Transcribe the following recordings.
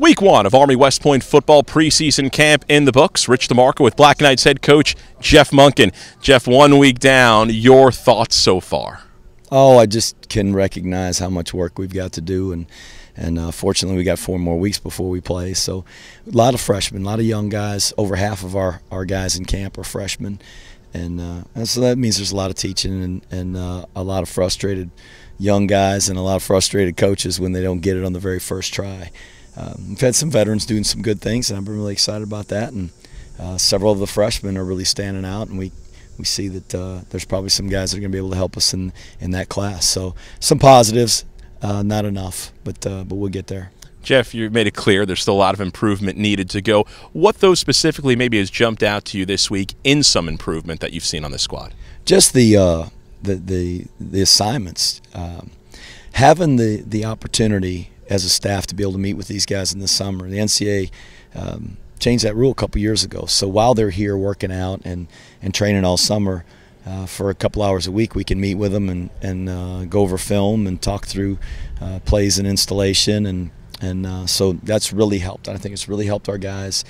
Week 1 of Army West Point football preseason camp in the books. Rich DeMarco with Black Knights head coach Jeff Monken. Jeff, 1 week down, your thoughts so far? Oh, I just can recognize how much work we've got to do, and fortunately we got 4 more weeks before we play. So a lot of freshmen, a lot of young guys. Over half of our guys in camp are freshmen, and so that means there's a lot of teaching and a lot of frustrated young guys and a lot of frustrated coaches when they don't get it on the very first try. We've had some veterans doing some good things, and I've been really excited about that. And several of the freshmen are really standing out, and we see that there's probably some guys that are going to be able to help us in that class. So some positives, not enough, but we'll get there. Jeff, you made it clear there's still a lot of improvement needed to go. What, though, specifically maybe has jumped out to you this week in some improvement that you've seen on this squad? Just the assignments, having the opportunity as a staff to be able to meet with these guys in the summer. The NCAA changed that rule a couple years ago. So while they're here working out and training all summer, for a couple hours a week, we can meet with them and go over film and talk through plays and installation. And so that's really helped. I think it's really helped our guys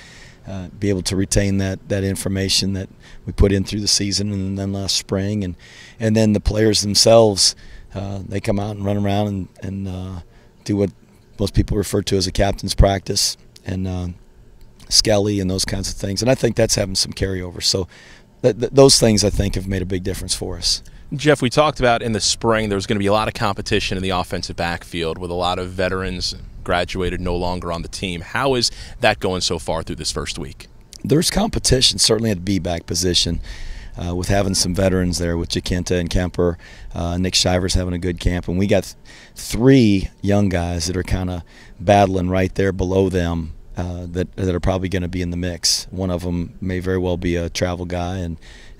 be able to retain that information that we put in through the season and then last spring. And then the players themselves, they come out and run around and do what most people refer to as a captain's practice and skelly and those kinds of things. And I think that's having some carryover. So those things, I think, have made a big difference for us. Jeff, we talked about in the spring there was going to be a lot of competition in the offensive backfield with a lot of veterans graduated, no longer on the team. How is that going so far through this first week? There's competition, certainly at the B-back position. With having some veterans there with Jacinta and Kemper, Nick Shiver's having a good camp, and we got 3 young guys that are kind of battling right there below them that are probably going to be in the mix. One of them may very well be a travel guy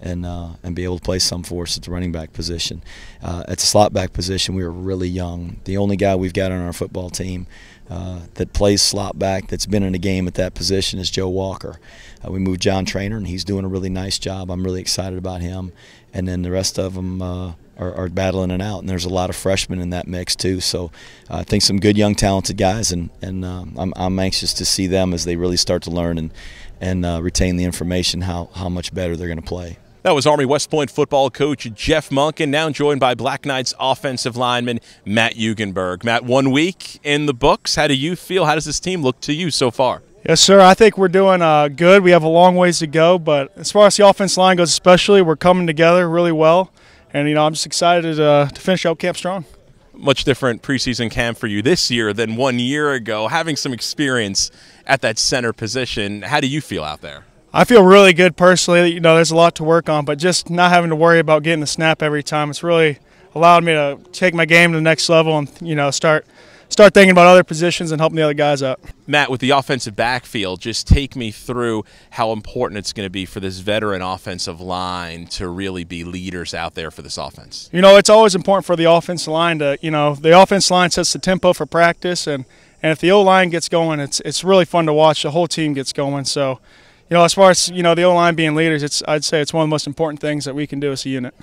and be able to play some for us at the running back position. At the slot back position, we were really young. The only guy we've got on our football team that plays slot back that's been in a game at that position is Joe Walker. We moved John Trainer, and he's doing a really nice job. I'm really excited about him. And then the rest of them are battling it out, and there's a lot of freshmen in that mix too. So I think some good young talented guys, and I'm anxious to see them as they really start to learn and retain the information how much better they're going to play. That was Army West Point football coach Jeff Monken, now joined by Black Knights offensive lineman Matt Hugenberg. Matt, 1 week in the books. How do you feel? How does this team look to you so far? Yes, sir. I think we're doing good. We have a long ways to go, but as far as the offensive line goes especially, we're coming together really well. And, I'm just excited to finish out camp strong. Much different preseason camp for you this year than 1 year ago. Having some experience at that center position, how do you feel out there? I feel really good personally. There's a lot to work on, but just not having to worry about getting the snap every time, it's really allowed me to take my game to the next level and, start thinking about other positions and helping the other guys out. Matt, with the offensive backfield, just take me through how important it's going to be for this veteran offensive line to really be leaders out there for this offense. It's always important for the offensive line to, the offensive line sets the tempo for practice, and if the O-line gets going, it's really fun to watch. The whole team gets going. So, as far as, the O-line being leaders, I'd say it's one of the most important things that we can do as a unit.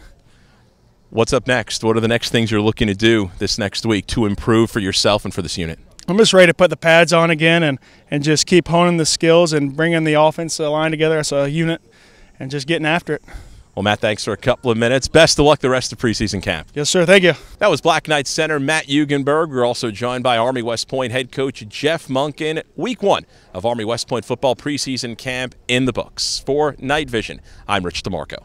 What's up next? What are the next things you're looking to do this next week to improve for yourself and for this unit? I'm just ready to put the pads on again and just keep honing the skills and bringing the offensive line together as a unit and just getting after it. Well, Matt, thanks for a couple of minutes. Best of luck the rest of preseason camp. Yes, sir. Thank you. That was Black Knights center Matt Hugenberg. We're also joined by Army West Point head coach Jeff Monken. Week 1 of Army West Point football preseason camp in the books. For Night Vision, I'm Rich DeMarco.